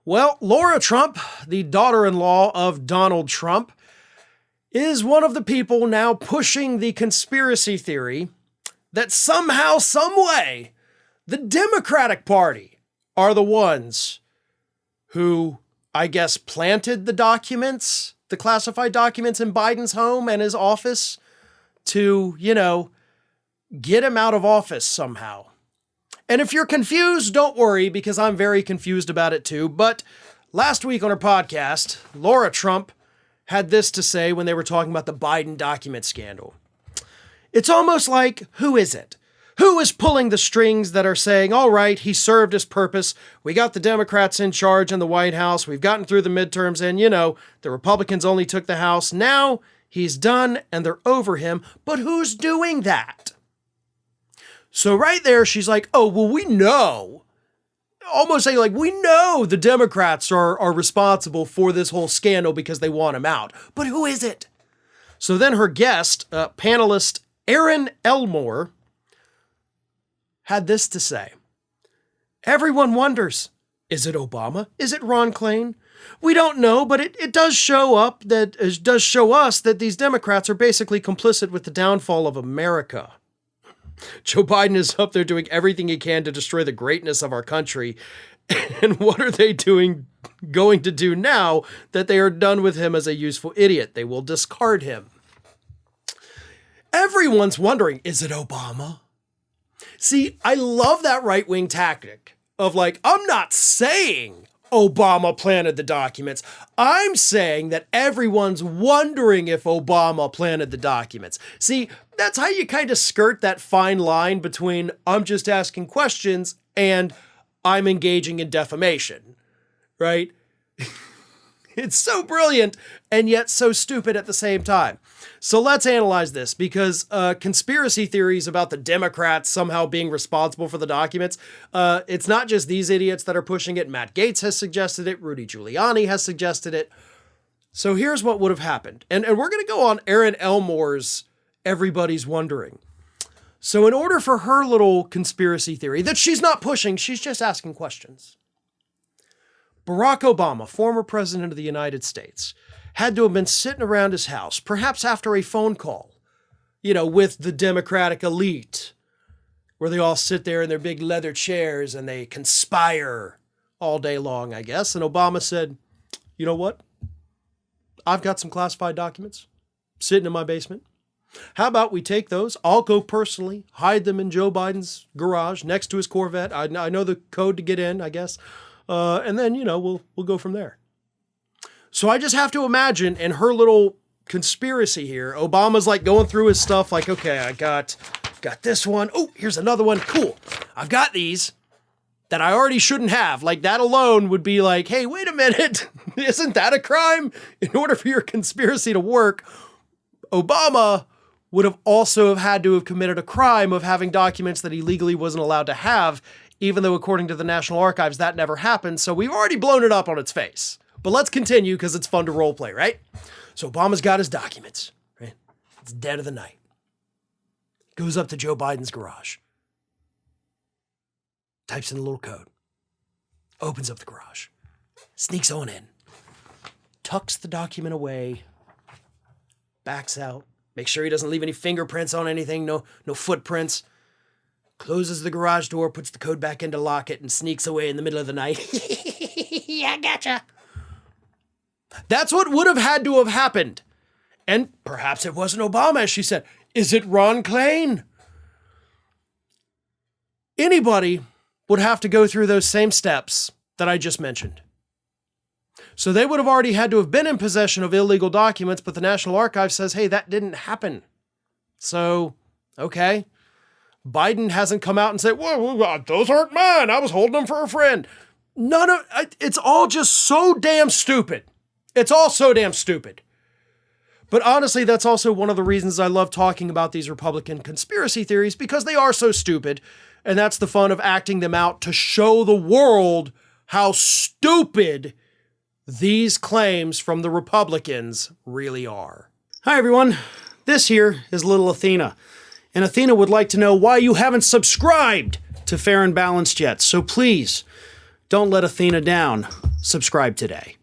Well, Lara Trump, the daughter-in-law of Donald Trump, is one of the people now pushing the conspiracy theory that somehow, someway, the Democratic Party are the ones who, I guess, planted the documents, the classified documents in Biden's home and his office to, get him out of office somehow. And if you're confused, don't worry, because I'm very confused about it too. But last week on her podcast, Lara Trump had this to say when they were talking about the Biden document scandal. It's almost like, who is it? Who is pulling the strings that are saying, all right, he served his purpose. We got the Democrats in charge in the White House. We've gotten through the midterms and, the Republicans only took the House. Now he's done and they're over him. But who's doing that? So right there, she's like, oh, well, we know. Almost saying like, we know the Democrats are responsible for this whole scandal because they want him out. But who is it? So then her guest, panelist Erin Elmore, had this to say. Everyone wonders, is it Obama? Is it Ron Klain? We don't know, but it does show us that these Democrats are basically complicit with the downfall of America. Joe Biden is up there doing everything he can to destroy the greatness of our country. And what are they going to do now that they are done with him as a useful idiot? They will discard him. Everyone's wondering, is it Obama? See, I love that right-wing tactic of like, I'm not saying Obama planted the documents. I'm saying that everyone's wondering if Obama planted the documents. See, that's how you kind of skirt that fine line between I'm just asking questions and I'm engaging in defamation, right? It's so brilliant and yet so stupid at the same time. So let's analyze this because conspiracy theories about the Democrats somehow being responsible for the documents, it's not just these idiots that are pushing it. Matt Gaetz has suggested it. Rudy Giuliani has suggested it. So here's what would have happened. And we're going to go on Erin Elmore's Everybody's Wondering. So in order for her little conspiracy theory that she's not pushing, she's just asking questions. Barack Obama, former president of the United States, had to have been sitting around his house, perhaps after a phone call, with the Democratic elite, where they all sit there in their big leather chairs and they conspire all day long, I guess. And Obama said, you know what? I've got some classified documents sitting in my basement. How about we take those? I'll go personally, hide them in Joe Biden's garage next to his Corvette. I know the code to get in, I guess. And then, we'll go from there. So I just have to imagine in her little conspiracy here, Obama's like going through his stuff like, okay, I got this one. Oh, here's another one. Cool. I've got these that I already shouldn't have. Like that alone would be like, hey, wait a minute. Isn't that a crime? In order for your conspiracy to work, Obama would have also had to have committed a crime of having documents that he legally wasn't allowed to have, even though according to the National Archives, that never happened. So we've already blown it up on its face. But let's continue because it's fun to role play, right? So Obama's got his documents, right? It's dead of the night. Goes up to Joe Biden's garage. Types in a little code. Opens up the garage. Sneaks on in. Tucks the document away. Backs out. Makes sure he doesn't leave any fingerprints on anything. No footprints. Closes the garage door, puts the code back in to lock it, and sneaks away in the middle of the night. Yeah, gotcha. That's what would have had to have happened. And perhaps it wasn't Obama, as she said. Is it Ron Klain? Anybody would have to go through those same steps that I just mentioned. So they would have already had to have been in possession of illegal documents, but the National Archives says, hey, that didn't happen. So, okay. Biden hasn't come out and said, well, those aren't mine. I was holding them for a friend. It's all just so damn stupid. It's all so damn stupid. But honestly, that's also one of the reasons I love talking about these Republican conspiracy theories, because they are so stupid. And that's the fun of acting them out to show the world how stupid these claims from the Republicans really are. Hi, everyone. This here is little Athena. And Athena would like to know why you haven't subscribed to Fair and Balanced yet. So please, don't let Athena down. Subscribe today.